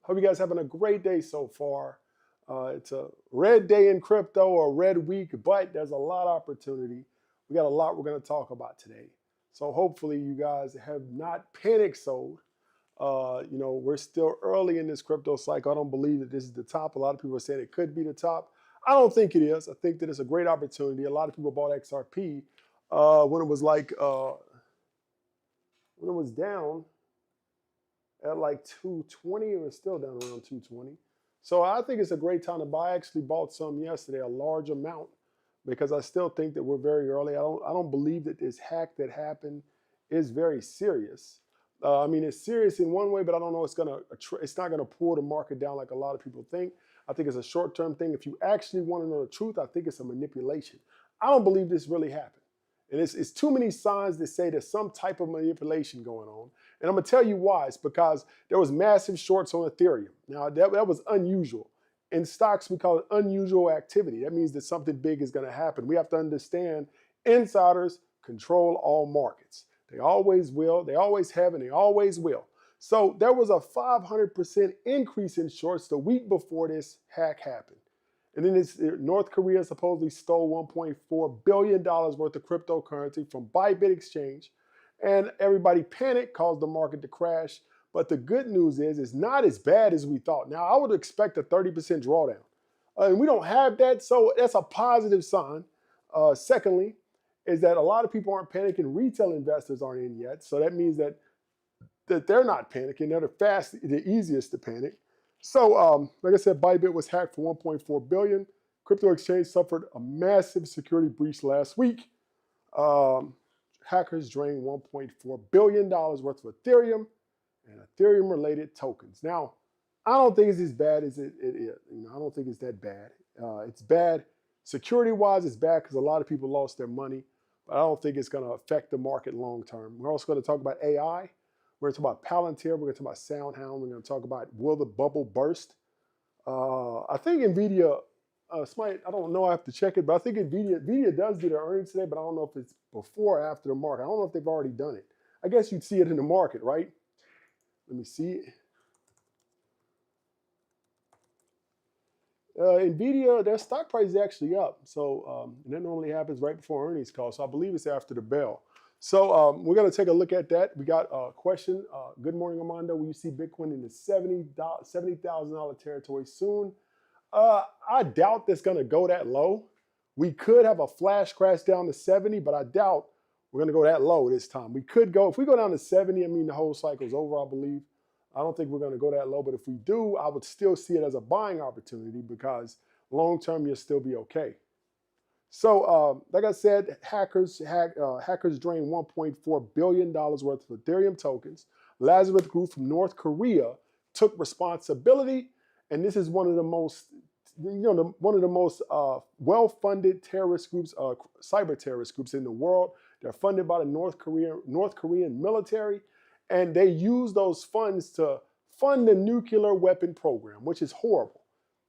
Hope you guys having a great day so far. It's a red day in crypto or a red week, but there's a lot of opportunity. We got a lot we're going to talk about today. So hopefully you guys have not panic sold. We're still early in this crypto cycle. I don't believe that this is the top. A lot of people are saying it could be the top. I don't think it is. I think that it's a great opportunity. A lot of people bought XRP when it was when it was down at like 220. It was still down around 220. So I think it's a great time to buy. I actually bought some yesterday, a large amount, because I still think that we're very early. I don't believe that this hack that happened is very serious. It's serious in one way, but I don't know it's not gonna pull the market down like a lot of people think. I think it's a short-term thing. If you actually want to know the truth, I think it's a manipulation. I don't believe this really happened. And it's too many signs that say there's some type of manipulation going on. And I'm going to tell you why. It's because there was massive shorts on Ethereum. Now, that was unusual. In stocks, we call it unusual activity. That means that something big is going to happen. We have to understand insiders control all markets. They always will. They always have, and they always will. So there was a 500% increase in shorts the week before this hack happened. And then North Korea supposedly stole $1.4 billion worth of cryptocurrency from Bybit exchange. And everybody panicked, caused the market to crash. But the good news is it's not as bad as we thought. Now, I would expect a 30% drawdown. And we don't have that, so that's a positive sign. Secondly, is that a lot of people aren't panicking. Retail investors aren't in yet. So that means that they're not panicking. They're the easiest to panic. So, like I said, Bybit was hacked for $1.4 billion. Crypto exchange suffered a massive security breach last week. Hackers drained $1.4 billion worth of Ethereum and Ethereum-related tokens. Now, I don't think it's as bad as it is. I don't think it's that bad. It's bad security-wise. It's bad because a lot of people lost their money. But I don't think it's going to affect the market long term. We're also going to talk about AI. We're going to talk about Palantir. We're going to talk about SoundHound. We're going to talk about will the bubble burst. I think Nvidia, I don't know, I have to check it, but I think Nvidia does do their earnings today, but I don't know if it's before or after the market. I don't know if they've already done it. I guess you'd see it in the market, right? Let me see. Nvidia, their stock price is actually up. So and that normally happens right before earnings call. So I believe it's after the bell. So we're going to take a look at that. We got a question. Good morning, Armando. Will you see Bitcoin in the $70,000 territory soon? I doubt that's going to go that low. We could have a flash crash down to 70, but I doubt we're going to go that low this time. We could go, if we go down to 70, the whole cycle's over, I believe. I don't think we're going to go that low, but if we do, I would still see it as a buying opportunity because long-term, you'll still be okay. So, like I said, hackers drained $1.4 billion worth of Ethereum tokens. Lazarus Group from North Korea took responsibility, and this is one of the most, well-funded terrorist groups, cyber terrorist groups in the world. They're funded by the North Korean military, and they use those funds to fund the nuclear weapon program, which is horrible.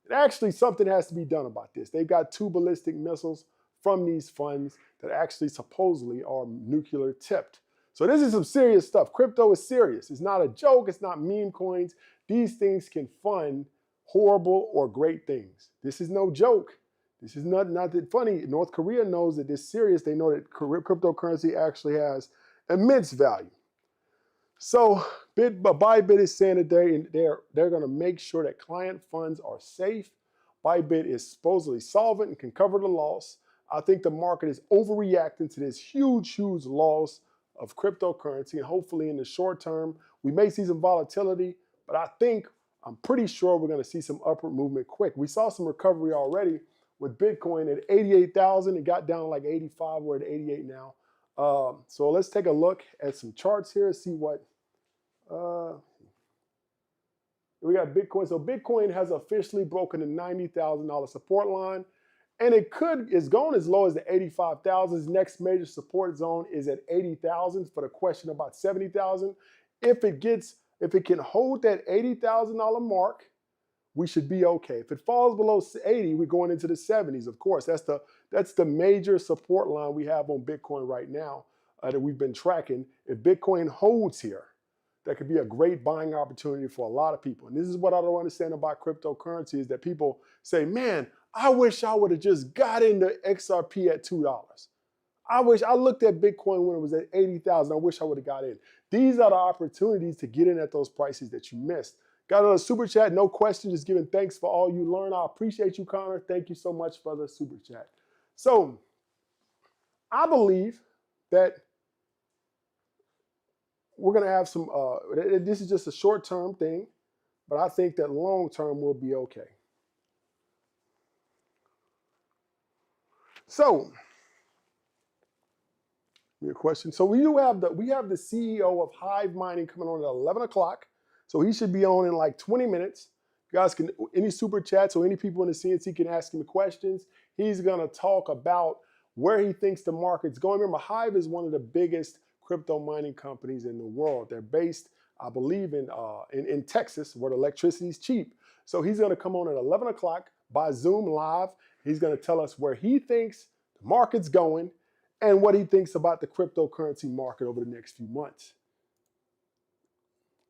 And actually, something has to be done about this. They've got 2 ballistic missiles from these funds that actually supposedly are nuclear tipped. So this is some serious stuff. Crypto is serious. It's not a joke. It's not meme coins. These things can fund horrible or great things. This is no joke. This is not that funny. North Korea knows that this is serious. They know that cryptocurrency actually has immense value. So Bybit is saying that they're going to make sure that client funds are safe. Bybit is supposedly solvent and can cover the loss. I think the market is overreacting to this huge loss of cryptocurrency, and hopefully in the short term, we may see some volatility, but I'm pretty sure we're going to see some upward movement quick. We saw some recovery already with Bitcoin at 88,000. It got down like 85. We're at 88 now. So let's take a look at some charts here, see what we got Bitcoin. So Bitcoin has officially broken the $90,000 support line, and it's going as low as the 85,000. Next major support zone is at 80,000 for the question about 70,000. If it can hold that $80,000 mark, we should be okay. If it falls below 80, we're going into the 70s, of course. That's the major support line we have on Bitcoin right now that we've been tracking. If Bitcoin holds here, that could be a great buying opportunity for a lot of people. And this is what I don't understand about cryptocurrency is that people say, man, I wish I would have just got into XRP at $2. I wish I looked at Bitcoin when it was at 80,000. I wish I would have got in. These are the opportunities to get in at those prices that you missed. Got another super chat, no question, just giving thanks for all you learn. I appreciate you, Connor. Thank you so much for the super chat. So I believe that we're going to have some, this is just a short-term thing, but I think that long-term will be okay. So, your question. So we have the CEO of Hive Mining coming on at 11 o'clock. So he should be on in like 20 minutes. You guys can, any super chats or any people in the CNC can ask him questions. He's going to talk about where he thinks the market's going. Remember, Hive is one of the biggest crypto mining companies in the world. They're based, I believe, in Texas, where the electricity is cheap. So he's going to come on at 11 o'clock by Zoom live. He's going to tell us where he thinks the market's going and what he thinks about the cryptocurrency market over the next few months.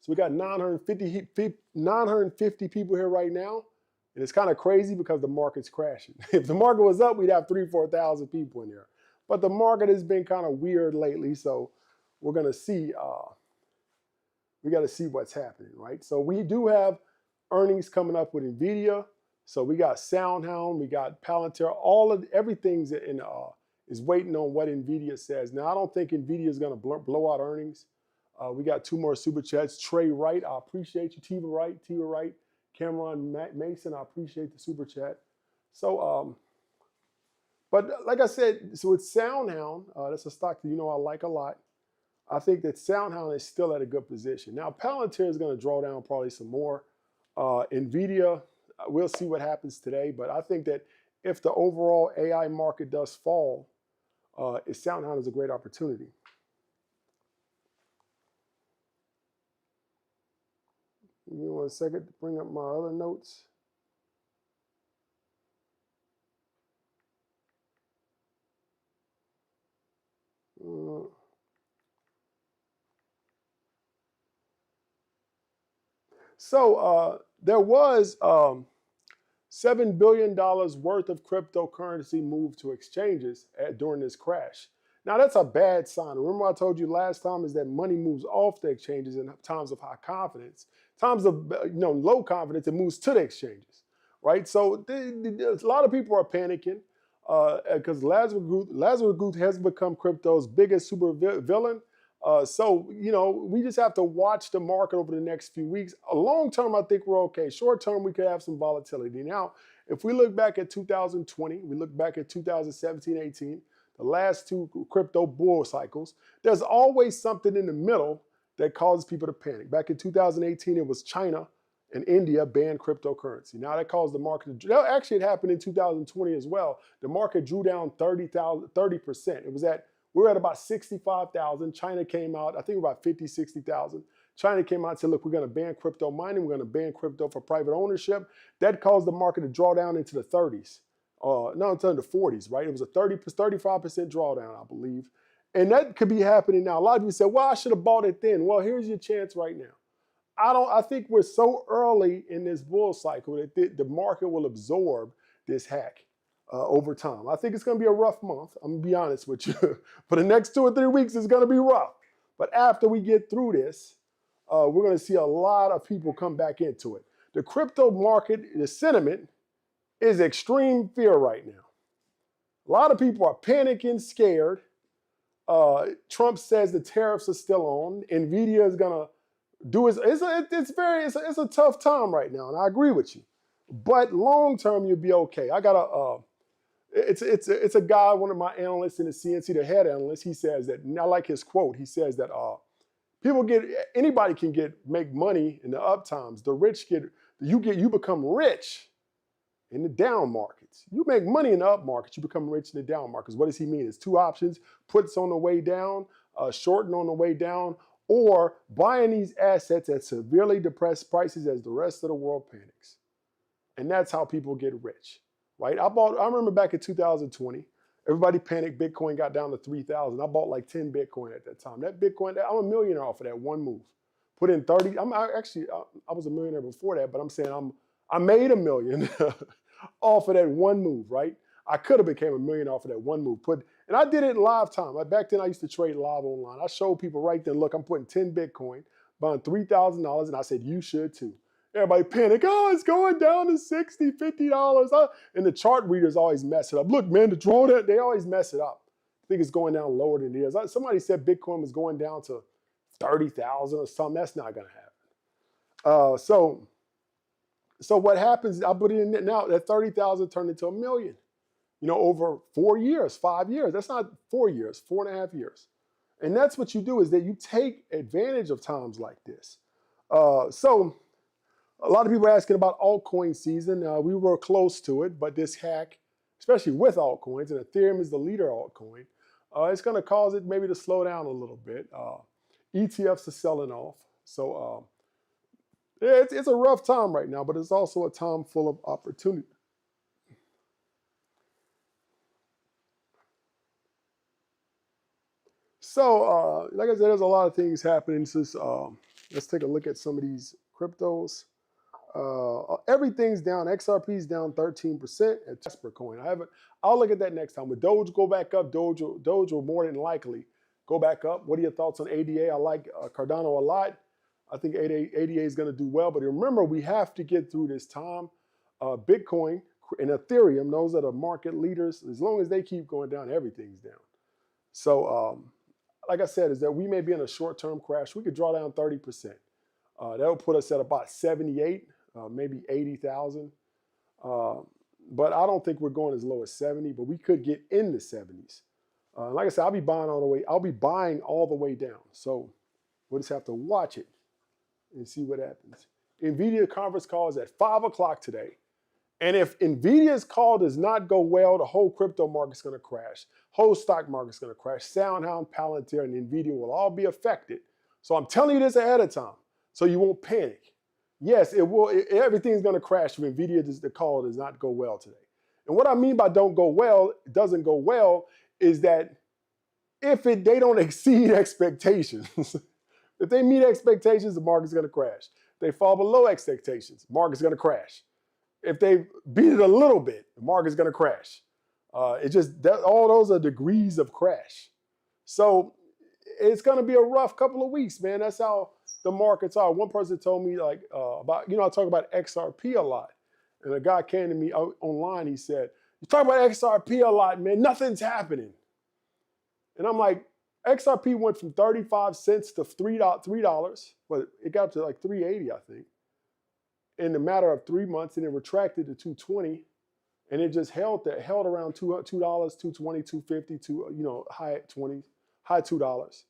So we got 950 people here right now. And it's kind of crazy because the market's crashing. If the market was up, we'd have 3,000 or 4,000 people in there. But the market has been kind of weird lately. So we're going to see, we got to see what's happening, right? So we do have earnings coming up with Nvidia. So we got SoundHound, we got Palantir, everything's is waiting on what Nvidia says. Now, I don't think Nvidia is going to blow out earnings. We got two more super chats. Trey Wright, I appreciate you. Tiva Wright. Cameron Mason, I appreciate the super chat. So, but like I said, so it's SoundHound. That's a stock that I like a lot. I think that SoundHound is still at a good position. Now, Palantir is going to draw down probably some more. Nvidia, we'll see what happens today. But I think that if the overall AI market does fall, SoundHound is a great opportunity. Give me 1 second to bring up my other notes. So there was $7 billion worth of cryptocurrency moved to exchanges during this crash. Now, that's a bad sign. Remember I told you last time is that money moves off the exchanges in times of high confidence. Times of low confidence, it moves to the exchanges, right? So a lot of people are panicking because Lazarus Group has become crypto's biggest super villain. So we just have to watch the market over the next few weeks. Long term, I think we're okay. Short term, we could have some volatility. Now, if we look back at 2020, we look back at 2017, 18, the last two crypto bull cycles, there's always something in the middle that causes people to panic. Back in 2018, it was China and India banned cryptocurrency. Now that caused the market to, actually it happened in 2020 as well. The market drew down 30%. We were at about 65,000. China came out, I think about 50, 60,000. China came out and said, look, we're going to ban crypto mining. We're going to ban crypto for private ownership. That caused the market to draw down into the 30s. No, it's into the 40s, right? It was a 35% drawdown, I believe. And that could be happening now. A lot of you said, well, I should have bought it then. Well, here's your chance right now. I think we're so early in this bull cycle that the market will absorb this hack over time. I think it's going to be a rough month. I'm going to be honest with you. For the next 2 or 3 weeks, it's going to be rough. But after we get through this, we're going to see a lot of people come back into it. The crypto market, the sentiment is extreme fear right now. A lot of people are panicking, scared. Trump says the tariffs are still on. Nvidia is going to do it. It's a tough time right now, and I agree with you. But long term, you'll be okay. I got a it's a guy, one of my analysts in the CNC, the head analyst. He says that, and I like his quote. He says that anybody can make money in the up times. The rich you become rich in the down markets. You make money in the up markets, you become rich in the down markets. What does he mean? It's two options: puts on the way down, shorting on the way down, or buying these assets at severely depressed prices as the rest of the world panics. And that's how people get rich, right? I remember back in 2020, everybody panicked. Bitcoin got down to 3,000. I bought like 10 Bitcoin at that time. That Bitcoin, I'm a millionaire off of that one move. put in 30. I was a millionaire before that, but I'm saying I made $1 million off of that one move, right? I could have became $1 million off of that one move. And I did it in live time. Back then, I used to trade live online. I showed people right then, look, I'm putting 10 Bitcoin, buying $3,000, and I said, you should too. Everybody panic. Oh, it's going down to $60, $50. And the chart readers always mess it up. Look, man, the drawdown, they always mess it up. I think it's going down lower than it is. Somebody said Bitcoin was going down to 30,000 or something. That's not going to happen. So what happens, I put it in now, that 30,000 turned into $1 million. Over 4 years, 5 years. That's not 4 years, 4.5 years. And that's what you do, is that you take advantage of times like this. So a lot of people are asking about altcoin season. We were close to it, but this hack, especially with altcoins, and Ethereum is the leader altcoin, it's going to cause it maybe to slow down a little bit. ETFs are selling off. So it's a rough time right now, but it's also a time full of opportunity. So, like I said, there's a lot of things happening. Let's take a look at some of these cryptos. Everything's down. XRP's down 13% at Stablecoin. I'll look at that next time. With Doge go back up, Doge will more than likely go back up. What are your thoughts on ADA? I like Cardano a lot. I think ADA is going to do well. But remember, we have to get through this time. Bitcoin and Ethereum, those are the market leaders. As long as they keep going down, everything's down. So, like I said, is that we may be in a short-term crash. We could draw down 30%. That would put us at about 78, maybe 80,000. But I don't think we're going as low as 70, but we could get in the 70s. Like I said, I'll be buying all the way down. So we'll just have to watch it and see what happens. Nvidia conference call is at 5 o'clock today. And if Nvidia's call does not go well, the whole crypto market's going to crash. Whole stock market's going to crash. SoundHound, Palantir, and Nvidia will all be affected. So I'm telling you this ahead of time so you won't panic. Yes, it will. Everything's going to crash if the call does not go well today. And what I mean by doesn't go well, is that if they don't exceed expectations, if they meet expectations, the market's going to crash. If they fall below expectations, the market's going to crash. If they beat it a little bit, the market's going to crash. All those are degrees of crash. So it's going to be a rough couple of weeks, man. That's how the markets are. One person told me I talk about XRP a lot. And a guy came to me online, he said, you talk about XRP a lot, man, nothing's happening. And I'm like, XRP went from 35 cents to $3, but it got up to like 380, I think, in a matter of 3 months, and it retracted to 220, and it just held around $2, 220, 250, high $20, high $2.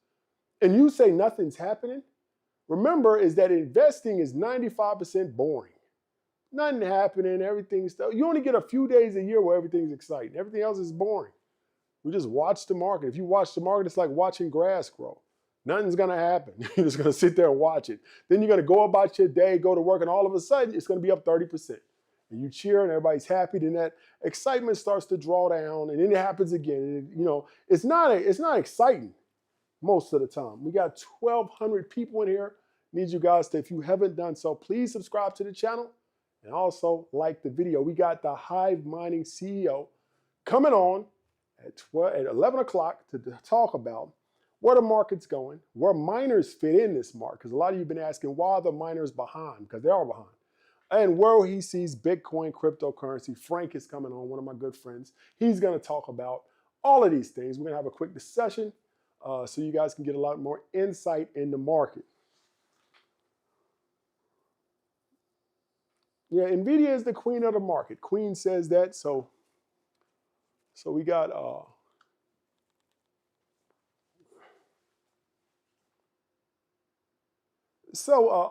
And you say nothing's happening? Remember, is that investing is 95% boring. Nothing happening, everything's still. You only get a few days a year where everything's exciting. Everything else is boring. We just watch the market. If you watch the market, it's like watching grass grow. Nothing's going to happen. You're just going to sit there and watch it. Then you're going to go about your day, go to work, and all of a sudden, it's going to be up 30%. And you cheer, and everybody's happy. Then that excitement starts to draw down, and then it happens again. And, it's not exciting most of the time. We got 1,200 people in here. Need you guys to, if you haven't done so, please subscribe to the channel and also like the video. We got the Hive Mining CEO coming on at 11 o'clock to talk about where the market's going, where miners fit in this market. Because a lot of you have been asking, why are the miners behind? Because they are behind. And where he sees Bitcoin, cryptocurrency. Frank is coming on, one of my good friends. He's going to talk about all of these things. We're going to have a quick discussion so you guys can get a lot more insight in the market. Yeah, Nvidia is the queen of the market. Queen says that, so we got a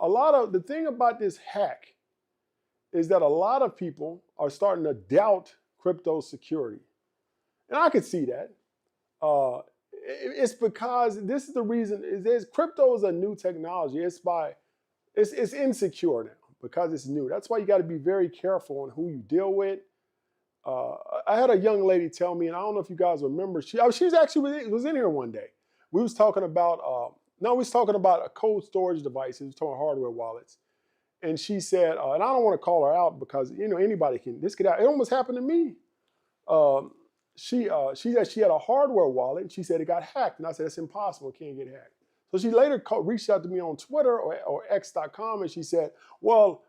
lot of the thing about this hack is that a lot of people are starting to doubt crypto security. And I could see that. It's because this is the reason crypto is a new technology. It's insecure now because it's new. That's why you got to be very careful on who you deal with. I had a young lady tell me, and I don't know if you guys remember, she actually was in here one day. We was talking about No, we was talking about a cold storage device. He was talking hardware wallets. And she said, and I don't want to call her out because, anybody can, this could, it almost happened to me. She said she had a hardware wallet and she said it got hacked. And I said, it's impossible, it can't get hacked. So she later reached out to me on Twitter or X.com and she said, well,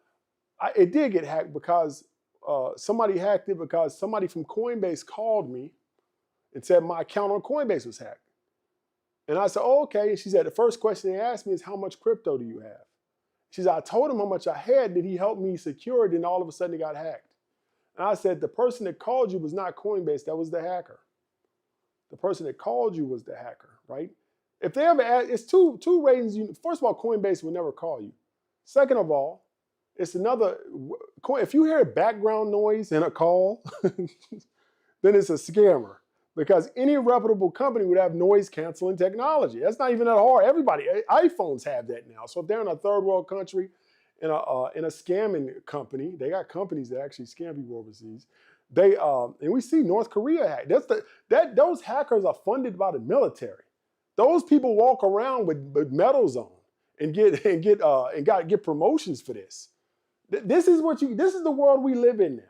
it did get hacked because somebody hacked it because somebody from Coinbase called me and said my account on Coinbase was hacked. And I said, oh, okay. And she said, the first question they asked me is, how much crypto do you have? She said, I told him how much I had. Did he help me secure it? And all of a sudden it got hacked. And I said, the person that called you was not Coinbase. That was the hacker. The person that called you was the hacker, right? If they ever ask, it's two reasons. First of all, Coinbase will never call you. Second of all, it's another, if you hear background noise in a call, then it's a scammer. Because any reputable company would have noise canceling technology. That's not even that hard. Everybody, iPhones have that now. So if they're in a third world country, in a scamming company, they got companies that actually scam people overseas. And we see North Korea hack. Those hackers are funded by the military. Those people walk around with medals on and get promotions for this. This is the world we live in now.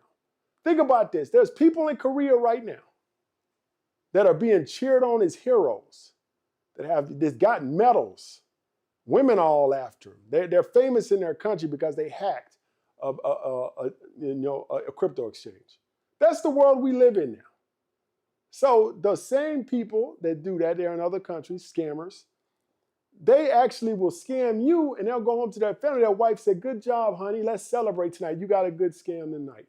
Think about this. There's people in Korea right now that are being cheered on as heroes, that have just gotten medals. Women are all after them. They're famous in their country because they hacked a crypto exchange. That's the world we live in now. So the same people that do that, they're in other countries, scammers, they actually will scam you and they'll go home to their family. Their wife said, good job, honey. Let's celebrate tonight. You got a good scam tonight.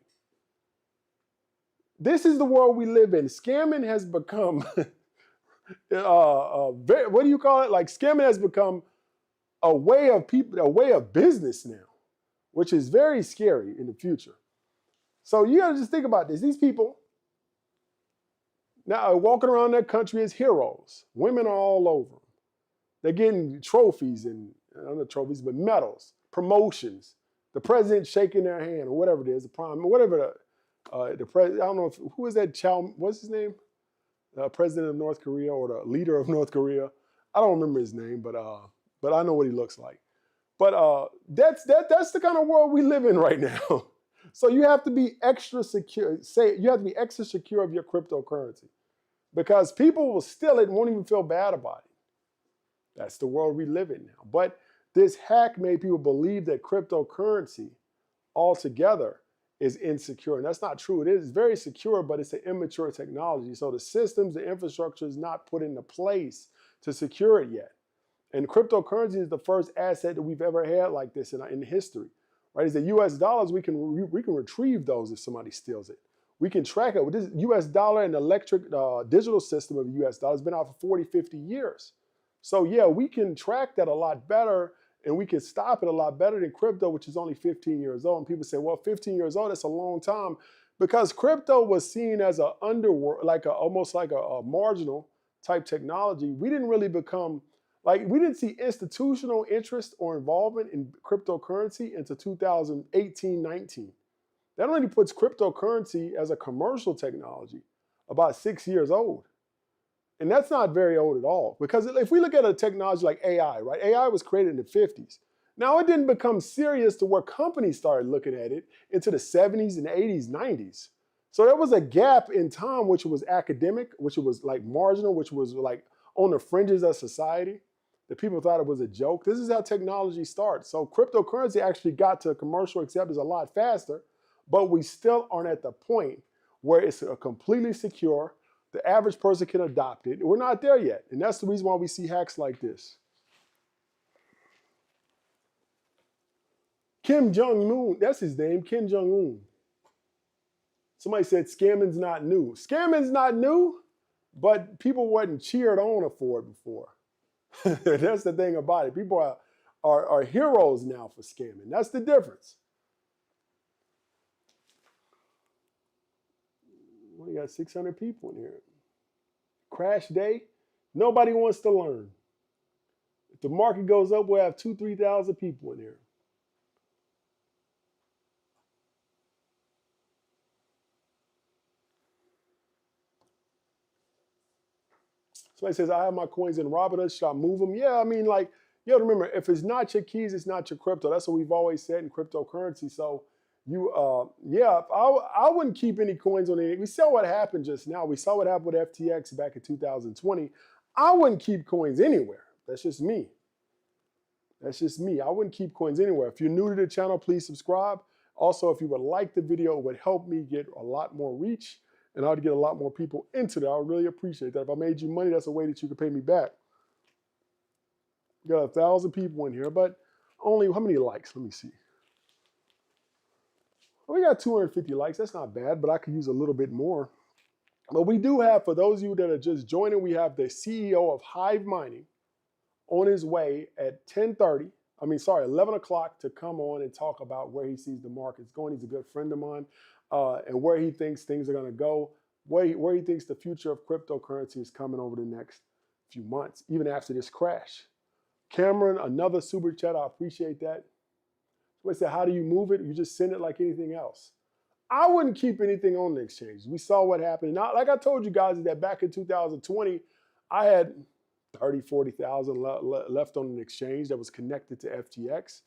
This is the world we live in. Scamming has become, what do you call it? Like scamming has become a way of business now, which is very scary in the future. So you got to just think about this. These people now are walking around their country as heroes. Women are all over them. They're getting trophies and not trophies, but medals, promotions. The president shaking their hand or whatever it is, the prime, whatever the president. I don't know who is that. What's his name? President of North Korea or the leader of North Korea. I don't remember his name, but I know what he looks like. But that's the kind of world we live in right now. So you have to be extra secure. You have to be extra secure of your cryptocurrency because people will steal it and won't even feel bad about it. That's the world we live in now. But this hack made people believe that cryptocurrency altogether is insecure. And that's not true. It is very secure, but it's an immature technology. So the systems, the infrastructure is not put into place to secure it yet. And cryptocurrency is the first asset that we've ever had like this in history. Right? Is the US dollars, we can retrieve those if somebody steals it. We can track it. With this US dollar and electric digital system of the US dollar has been out for 40, 50 years. So yeah, we can track that a lot better and we can stop it a lot better than crypto, which is only 15 years old. And people say, well, 15 years old, that's a long time. Because crypto was seen as an underworld, almost like a marginal type technology. We didn't really become, we didn't see institutional interest or involvement in cryptocurrency until 2018, 19. That only puts cryptocurrency as a commercial technology about 6 years old. And that's not very old at all. Because if we look at a technology like AI, right? AI was created in the 50s. Now it didn't become serious to where companies started looking at it into the 70s and 80s, 90s. So there was a gap in time which was academic, which was like marginal, which was like on the fringes of society. The people thought it was a joke. This is how technology starts. So cryptocurrency actually got to commercial acceptance a lot faster, but we still aren't at the point where it's completely secure. The average person can adopt it. We're not there yet. And that's the reason why we see hacks like this. Kim Jong-un, that's his name, Kim Jong-un. Somebody said scamming's not new. Scamming's not new, but people wasn't cheered on for it before. That's the thing about it. People are heroes now for scamming. That's the difference. We got 600 people in here. Crash day, nobody wants to learn. If the market goes up, we'll have 2,000 to 3,000 people in here. Somebody says, I have my coins in Robinhood. Should I move them? Yeah, I mean, like, you have to remember, if it's not your keys, it's not your crypto. That's what we've always said in cryptocurrency. So you, yeah, I wouldn't keep any coins on it. We saw what happened just now. We saw what happened with FTX back in 2020. I wouldn't keep coins anywhere. That's just me. That's just me. I wouldn't keep coins anywhere. If you're new to the channel, please subscribe. Also, if you would like the video, it would help me get a lot more reach and I'd get a lot more people into that. I would really appreciate that. If I made you money, that's a way that you could pay me back. Got 1,000 people in here, but only, how many likes? Let me see. We got 250 likes. That's not bad, but I could use a little bit more. But we do have, for those of you that are just joining, we have the CEO of Hive Mining on his way at 11 o'clock to come on and talk about where he sees the markets going. He's a good friend of mine, and where he thinks things are going to go, where he thinks the future of cryptocurrency is coming over the next few months, even after this crash. Cameron, another super chat. I appreciate that. Somebody said, how do you move it? You just send it like anything else. I wouldn't keep anything on the exchange. We saw what happened. Now, like I told you guys, that back in 2020, I had 30, 40,000 left on an exchange that was connected to FTX.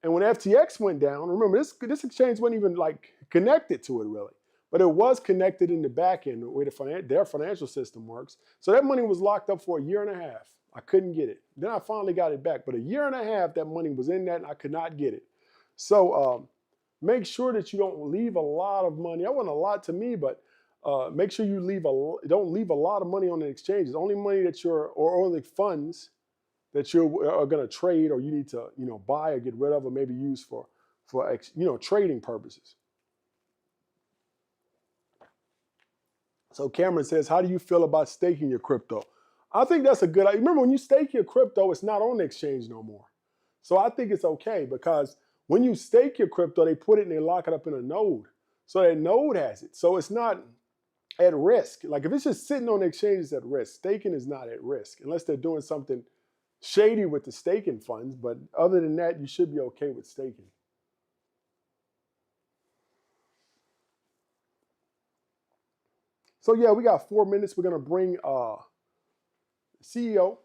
And when FTX went down, remember, this exchange wasn't even like connected to it really, but it was connected in the back end, the way their financial system works. So that money was locked up for a year and a half. I couldn't get it. Then I finally got it back. But a year and a half, that money was in that and I could not get it. So make sure that you don't leave a lot of money. That wasn't a lot to me, but make sure you don't leave a lot of money on the exchanges. Only money that or only funds that you are going to trade or you need to, buy or get rid of or maybe use for trading purposes. So Cameron says, how do you feel about staking your crypto? I think that's a good idea. Remember, when you stake your crypto, it's not on the exchange no more. So I think it's okay because when you stake your crypto, they put it and they lock it up in a node. So that node has it. So it's not at risk. Like if it's just sitting on the exchange, it's at risk. Staking is not at risk unless they're doing something shady with the staking funds. But other than that, you should be okay with staking. So yeah, we got 4 minutes. We're going to bring CEO.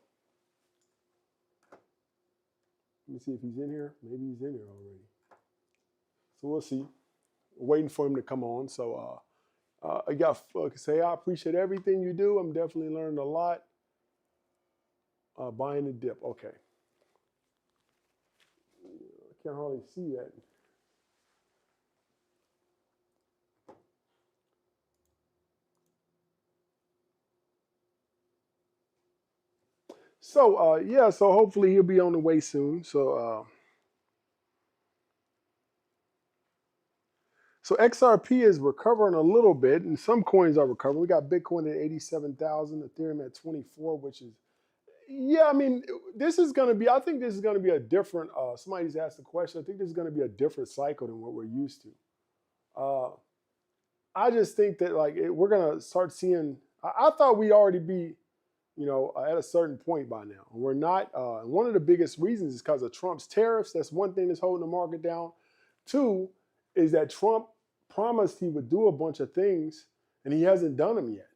Let me see if he's in here. Maybe he's in here already. So we'll see. We're waiting for him to come on. So I got to say, I appreciate everything you do. I'm definitely learning a lot. Buying the dip. Okay. I can't hardly see that. So yeah, so hopefully he'll be on the way soon. So XRP is recovering a little bit, and some coins are recovering. We got Bitcoin at 87,000, Ethereum at 24, which is, yeah, I mean, this is going to be, I think this is going to be a different, somebody's asked a question. I think this is going to be a different cycle than what we're used to. I just think that like we're going to start seeing, I thought we'd already be, at a certain point by now. We're not. One of the biggest reasons is because of Trump's tariffs. That's one thing that's holding the market down. Two is that Trump promised he would do a bunch of things, and he hasn't done them yet.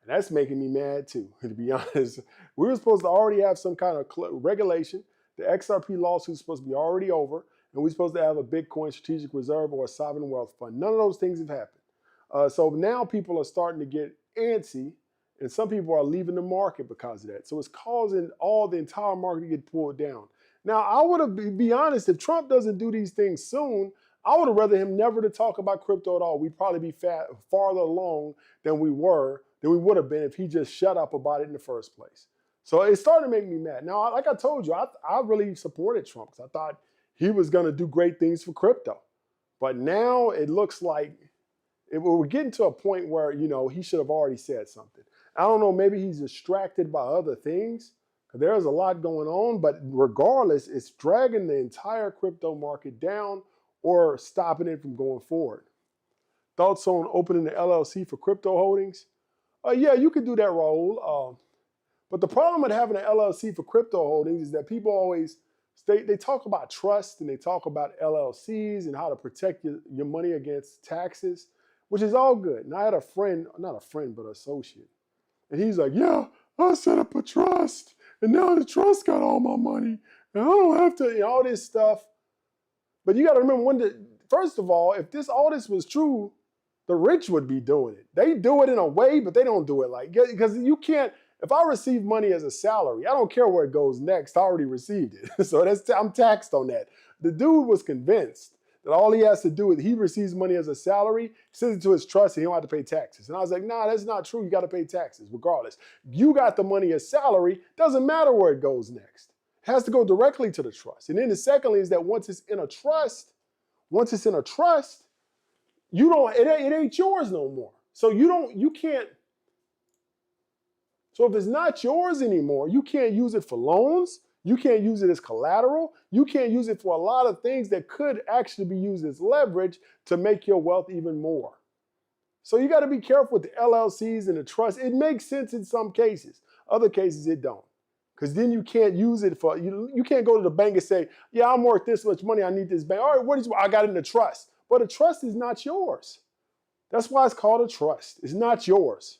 And that's making me mad too, to be honest. We were supposed to already have some kind of regulation. The XRP lawsuit is supposed to be already over, and we're supposed to have a Bitcoin strategic reserve or a sovereign wealth fund. None of those things have happened. So now people are starting to get antsy, and some people are leaving the market because of that. So it's causing the entire market to get pulled down. Now, I would have, be honest, if Trump doesn't do these things soon, I would have rather him never to talk about crypto at all. We'd probably be farther along than we would have been if he just shut up about it in the first place. So it's starting to make me mad. Now, like I told you, I really supported Trump because I thought he was going to do great things for crypto. But now it looks like we're getting to a point where, he should have already said something. I don't know, maybe he's distracted by other things. There's a lot going on, but regardless, it's dragging the entire crypto market down or stopping it from going forward. Thoughts on opening the LLC for crypto holdings? Yeah, you could do that, Raul. But the problem with having an LLC for crypto holdings is that people always, they talk about trust and they talk about LLCs and how to protect your money against taxes, which is all good. And I had a friend, not a friend, but an associate. And he's like, yeah, I set up a trust, and now the trust got all my money, and I don't have to, all this stuff. But you got to remember, first of all, if all this was true, the rich would be doing it. They do it in a way, but they don't do it because you can't. If I receive money as a salary, I don't care where it goes next. I already received it. So I'm taxed on that. The dude was convinced that all he has to do is he receives money as a salary, sends it to his trust, and he don't have to pay taxes. And I was like, nah, that's not true. You got to pay taxes regardless. You got the money as salary. Doesn't matter where it goes next. It has to go directly to the trust. And then the secondly is that once it's in a trust, you don't, it ain't yours no more. So you can't. So if it's not yours anymore, you can't use it for loans. You can't use it as collateral. You can't use it for a lot of things that could actually be used as leverage to make your wealth even more. So you got to be careful with the LLCs and the trust. It makes sense in some cases. Other cases, it don't. Because then you can't use it for, you can't go to the bank and say, yeah, I'm worth this much money. I need this bank. All right, I got it in the trust. But a trust is not yours. That's why it's called a trust. It's not yours.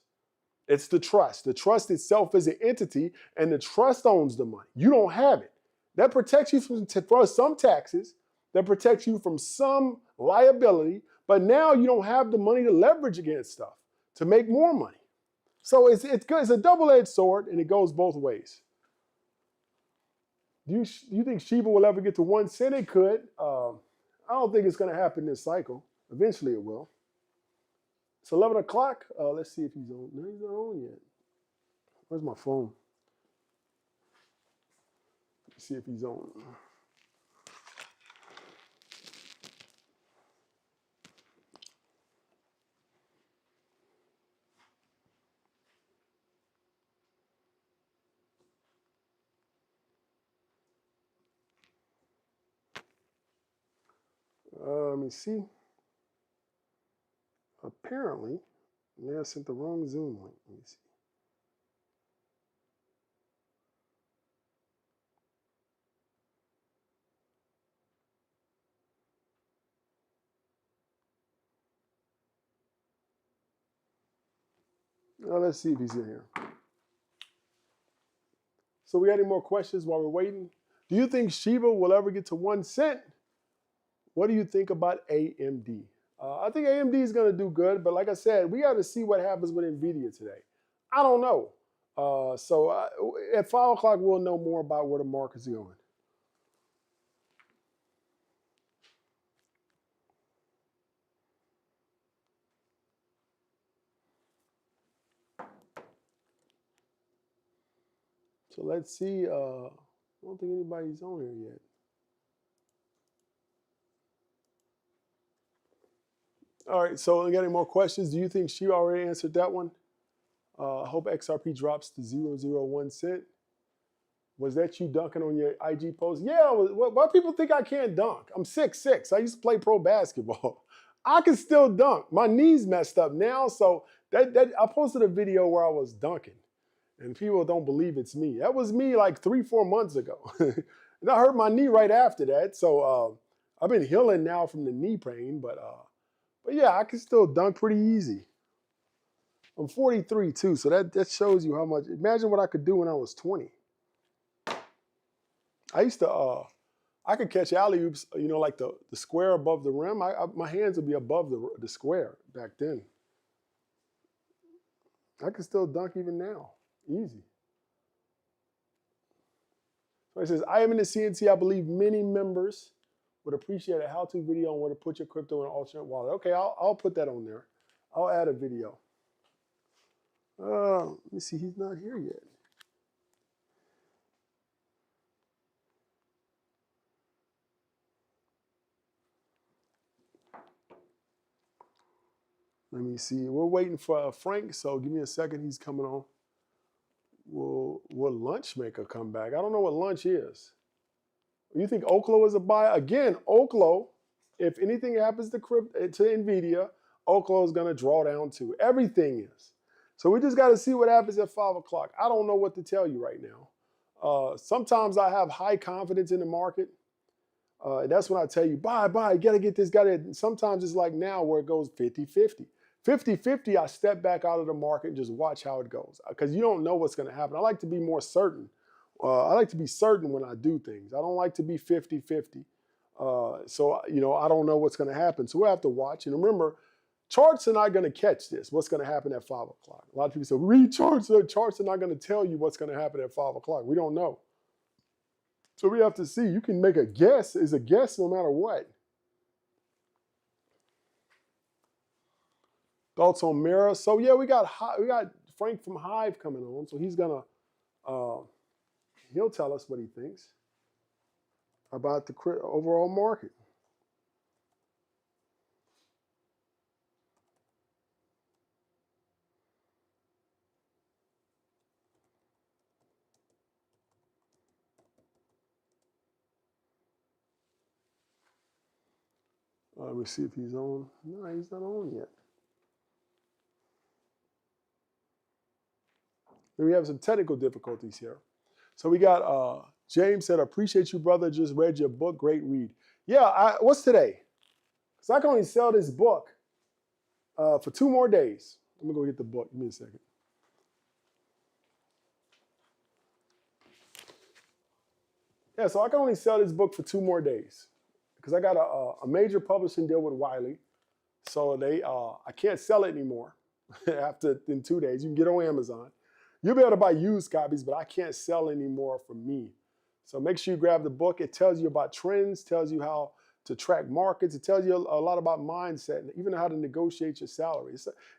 It's the trust. The trust itself is an entity, and the trust owns the money. You don't have it. That protects you from some taxes. That protects you from some liability. But now you don't have the money to leverage against stuff to make more money. So it's good. It's a double-edged sword, and it goes both ways. Do you think Shiba will ever get to 1 cent? It could. I don't think it's going to happen this cycle. Eventually it will. It's 11 o'clock. Let's see if he's on. No, he's not on yet. Where's my phone? Let's see if he's on. Let me see. Apparently, I sent the wrong Zoom link. Let me see. Let's see if he's in here. So we got any more questions while we're waiting? Do you think Shiba will ever get to 1 cent? What do you think about AMD? I think AMD is going to do good, but like I said, we got to see what happens with Nvidia today. I don't know. So at 5 o'clock, we'll know more about where the market's going. So let's see. I don't think anybody's on here yet. All right, so we got any more questions? Do you think she already answered that one? I hope XRP drops to 0.001 cent. Was that you dunking on your IG post? Yeah, why people think I can't dunk? I'm 6'6". I used to play pro basketball. I can still dunk. My knee's messed up now, so I posted a video where I was dunking, and people don't believe it's me. That was me like 3-4 months ago. And I hurt my knee right after that, so I've been healing now from the knee pain, but yeah, I can still dunk pretty easy. I'm 43 too, so that shows you how much. Imagine what I could do when I was 20. I used to, I could catch alley-oops, like the square above the rim. My hands would be above the square back then. I can still dunk even now, easy. So it says, I am in the CNC. I believe many members would appreciate a how-to video on where to put your crypto in an alternate wallet. Okay, I'll put that on there. I'll add a video. Let me see, he's not here yet. Let me see. We're waiting for Frank, so give me a second. He's coming on. Will Lunchmaker come back? I don't know what lunch is. You think Oklo is a buy? Again, Oklo, if anything happens to Nvidia, Oklo is going to draw down too. Everything is. So we just got to see what happens at 5 o'clock. I don't know what to tell you right now. Sometimes I have high confidence in the market. That's when I tell you, buy, you got to get this, got it. Sometimes it's like now where it goes 50-50. 50-50, I step back out of the market and just watch how it goes because you don't know what's going to happen. I like to be more certain. I like to be certain when I do things. I don't like to be 50-50. So, I don't know what's going to happen. So we'll have to watch. And remember, charts are not going to catch this, what's going to happen at 5 o'clock. A lot of people say, read charts. Charts are not going to tell you what's going to happen at 5 o'clock. We don't know. So we have to see. You can make a guess. It's a guess no matter what. Thoughts on Mira? So yeah, we got Frank from Hive coming on. So he's gonna he'll tell us what he thinks about the overall market. Let me see if he's on. No, he's not on yet. We have some technical difficulties here. So we got James said, appreciate you, brother. Just read your book. Great read. Yeah, what's today? Because I can only sell this book for 2 more days. Let me go get the book. Give me a second. Yeah, so I can only sell this book for 2 more days because I got a major publishing deal with Wiley. So I can't sell it anymore in 2 days. You can get on Amazon. You'll be able to buy used copies, but I can't sell anymore from me. So make sure you grab the book. It tells you about trends, tells you how to track markets. It tells you a lot about mindset and even how to negotiate your salary.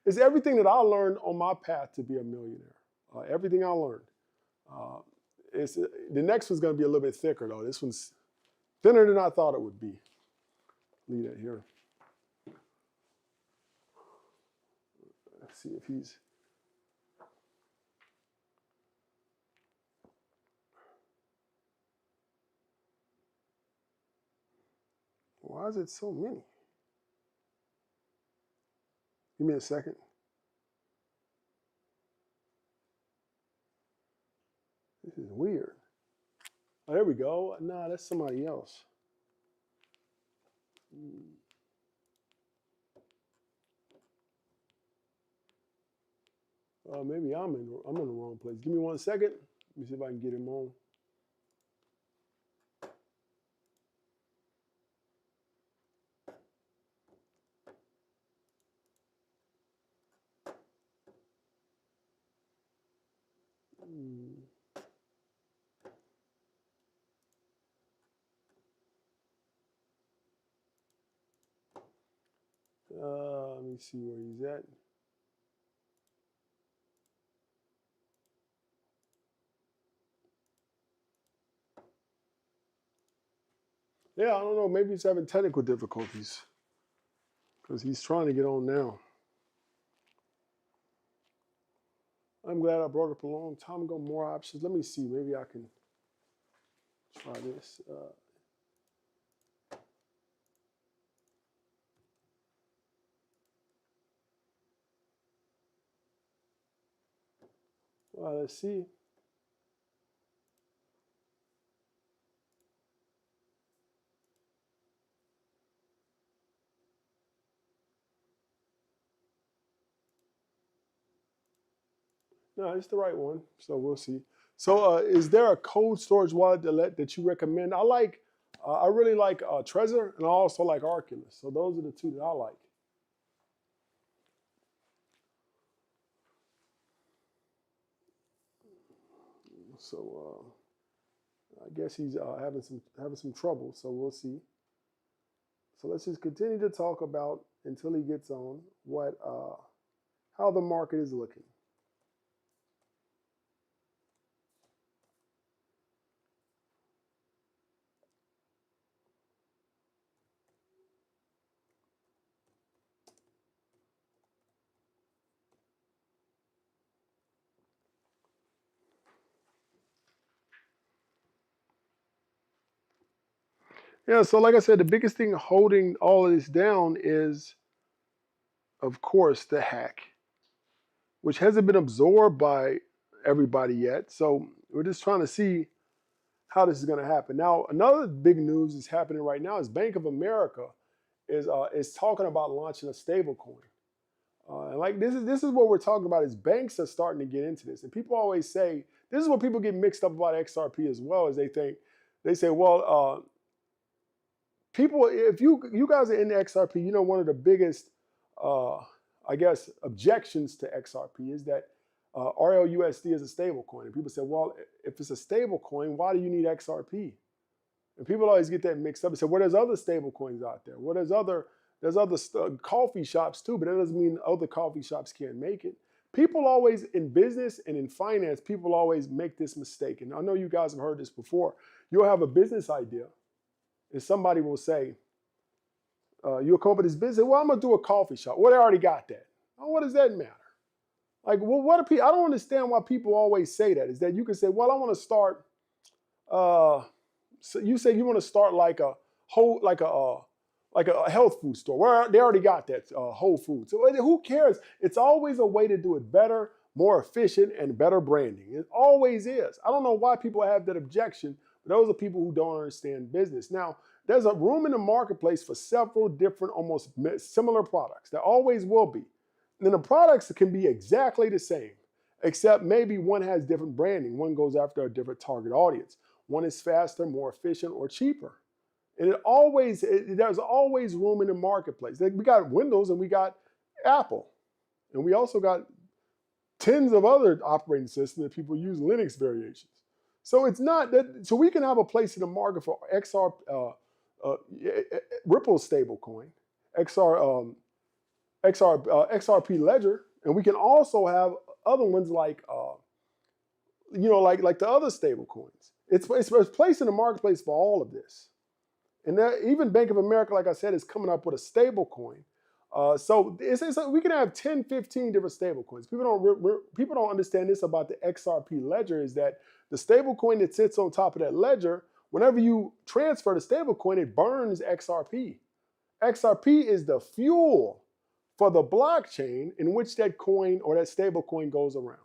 It's everything that I learned on my path to be a millionaire. Everything I learned. The next one's going to be a little bit thicker, though. This one's thinner than I thought it would be. Leave that here. Let's see if he's... Why is it so many? Give me a second. This is weird. Oh, there we go. Nah, that's somebody else. Maybe I'm in the wrong place. Give me 1 second. Let me see if I can get him on. Let me see where he's at. Yeah, I don't know. Maybe he's having technical difficulties because he's trying to get on now. I'm glad I brought it up a long time ago. More options. Let me see. Maybe I can try this. Let's see. No, it's the right one. So we'll see. So is there a cold storage wallet that you recommend? I really like Trezor, and I also like Arculus. So those are the 2 that I like. So I guess he's having some trouble. So we'll see. So let's just continue to talk about until he gets on how the market is looking. Yeah, so like I said, the biggest thing holding all of this down is, of course, the hack, which hasn't been absorbed by everybody yet. So we're just trying to see how this is going to happen. Now, another big news is happening right now is Bank of America is talking about launching a stablecoin. And like this is what we're talking about is banks are starting to get into this. And people always say, this is what people get mixed up about XRP as well, is they say, well, people, if you guys are in the XRP, you know one of the biggest, I guess, objections to XRP is that RLUSD is a stable coin. And people say, well, if it's a stable coin, why do you need XRP? And people always get that mixed up and say, well, there's other stable coins out there. Well, there's other coffee shops too, but that doesn't mean other coffee shops can't make it. People always, in business and in finance, people always make this mistake. And I know you guys have heard this before. You'll have a business idea, and somebody will say, you'll come up with this business, well, I'm going to do a coffee shop. Well, they already got that. Oh, what does that matter? Like, well, what do people, I don't understand why people always say that, is that you can say, well, I want to start, so you say you want to start like a health food store. Well, they already got that, Whole Foods. So who cares? It's always a way to do it better, more efficient, and better branding. It always is. I don't know why people have that objection, but those are people who don't understand business. Now, there's a room in the marketplace for several different, almost similar products. There always will be. And then the products can be exactly the same, except maybe one has different branding. One goes after a different target audience. One is faster, more efficient, or cheaper. And there's always room in the marketplace. We got Windows and we got Apple. And we also got tens of other operating systems that people use Linux variations. So it's not that, so we can have a place in the market for Ripple stablecoin, XRP Ledger, and we can also have other ones like like the other stable coins. It's placed in the marketplace for all of this. And even Bank of America, like I said, is coming up with a stable coin. So we can have 10, 15 different stable coins. People don't understand this about the XRP ledger, is that the stable coin that sits on top of that ledger, whenever you transfer the stable coin, it burns XRP. XRP is the fuel for the blockchain in which that coin or that stable coin goes around.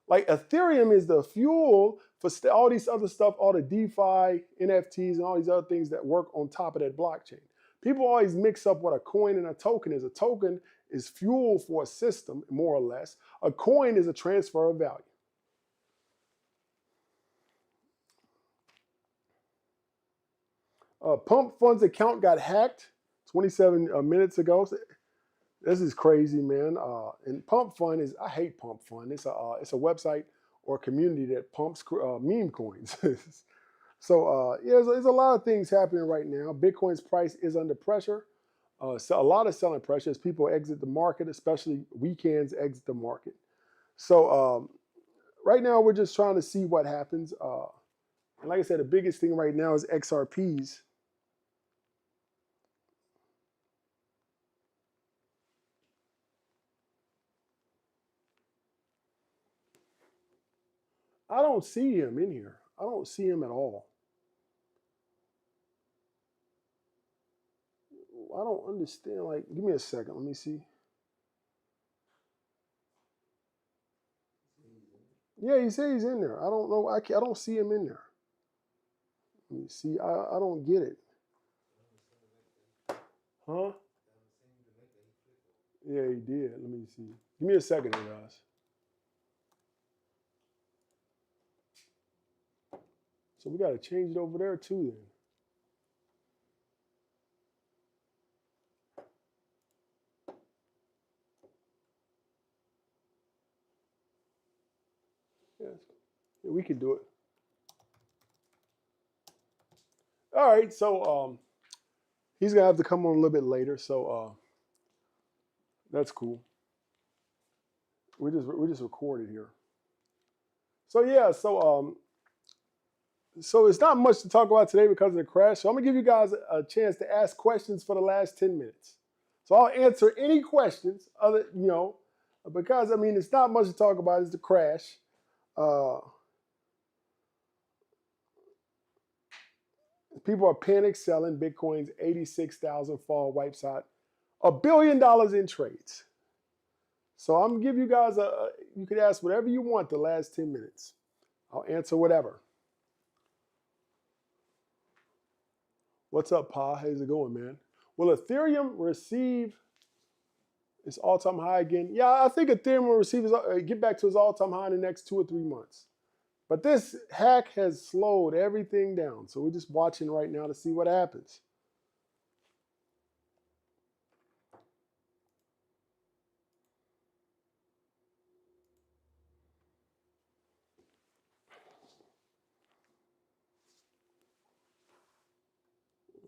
Like Ethereum is the fuel for all these other stuff, all the DeFi, NFTs, and all these other things that work on top of that blockchain. People always mix up what a coin and a token is. A token is fuel for a system, more or less. A coin is a transfer of value. Pump Funds account got hacked 27 minutes ago. This is crazy, man. And Pump Fund is, I hate Pump Fund. It's a website or community that pumps meme coins. So yeah, there's a lot of things happening right now. Bitcoin's price is under pressure. So a lot of selling pressure as people exit the market, especially weekends exit the market. So right now we're just trying to see what happens. And like I said, the biggest thing right now is XRPs. I don't see him in here. I don't see him at all. I don't understand. Like, give me a second. Let me see. Yeah, he said he's in there. I don't know. I don't see him in there. Let me see. I don't get it. Huh? Yeah, he did. Let me see. Give me a second here, guys. So we got to change it over there too then. Yes. Yeah, we can do it. All right, so he's gonna have to come on a little bit later, so that's cool. We just recorded here. So yeah, so it's not much to talk about today because of the crash. So I'm gonna give you guys a chance to ask questions for the last 10 minutes. So I'll answer any questions other, because I mean it's not much to talk about. It's the crash. People are panic selling. Bitcoin's 86,000 fall, wipes out $1 billion in trades. So I'm gonna give you guys you could ask whatever you want the last 10 minutes. I'll answer whatever. What's up, Pa? How's it going, man? Will Ethereum receive It's all-time high again. Yeah, I think Ethereum will receive get back to its all-time high in the next 2 or 3 months. But this hack has slowed everything down. So we're just watching right now to see what happens.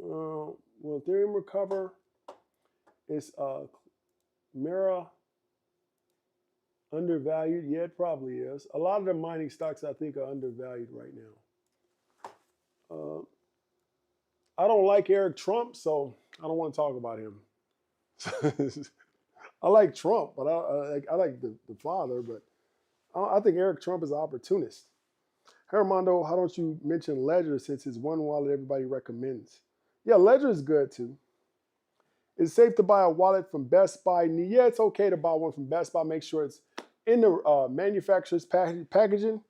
Will Ethereum recover? Is Mira undervalued? Yeah, it probably is. A lot of the mining stocks, I think, are undervalued right now. I don't like Eric Trump, so I don't want to talk about him. I like Trump, but I like the father, but I think Eric Trump is an opportunist. Armando, how don't you mention Ledger since it's one wallet everybody recommends? Yeah, Ledger is good too. It's safe to buy a wallet from Best Buy. Yeah, it's okay to buy one from Best Buy. Make sure it's in the manufacturer's packaging.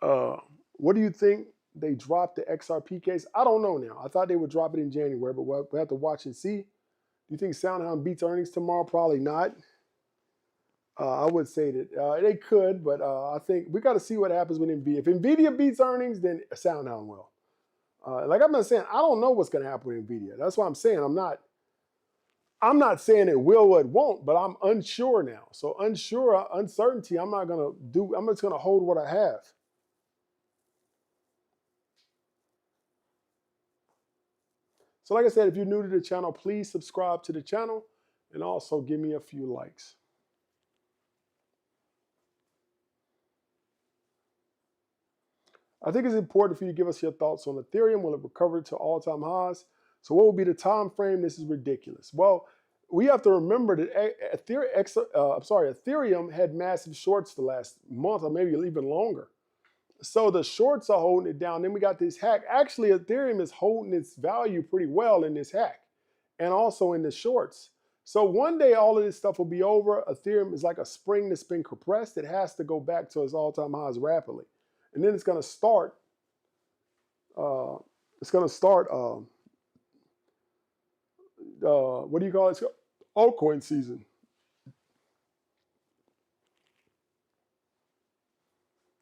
What do you think? They dropped the XRP case? I don't know now. I thought they would drop it in January, but we'll have to watch and see. Do you think SoundHound beats earnings tomorrow? Probably not. I would say that they could, but I think we got to see what happens with Nvidia. If Nvidia beats earnings, then SoundHound will. Like I've been saying, I don't know what's going to happen with Nvidia. That's why I'm saying I'm not saying it will or it won't, but I'm unsure now. So uncertainty, I'm just going to hold what I have. So like I said, if you're new to the channel, please subscribe to the channel and also give me a few likes. I think it's important for you to give us your thoughts on Ethereum. Will it recover to all-time highs? So what will be the time frame? This is ridiculous. Well, we have to remember that Ethereum had massive shorts the last month or maybe even longer. So the shorts are holding it down. Then we got this hack. Actually, Ethereum is holding its value pretty well in this hack and also in the shorts. So one day all of this stuff will be over. Ethereum is like a spring that's been compressed. It has to go back to its all-time highs rapidly. And then it's going to start, what do you call it? Altcoin season.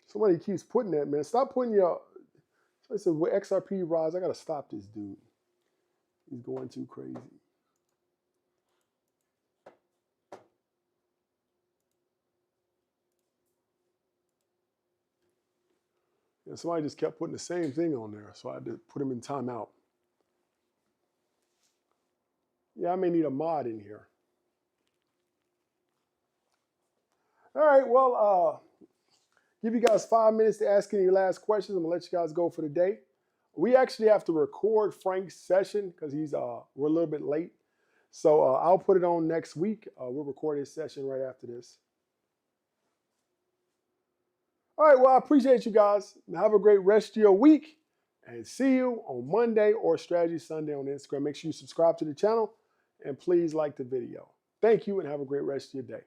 Somebody keeps putting that, man. Stop putting your, somebody says, with XRP rise, I got to stop this dude. He's going too crazy. And somebody just kept putting the same thing on there, so I had to put him in timeout. Yeah, I may need a mod in here. All right, well, give you guys 5 minutes to ask any last questions. I'm gonna let you guys go for the day. We actually have to record Frank's session because we're a little bit late. So I'll put it on next week. We'll record his session right after this. All right, well, I appreciate you guys. Have a great rest of your week and see you on Monday or Strategy Sunday on Instagram. Make sure you subscribe to the channel and please like the video. Thank you and have a great rest of your day.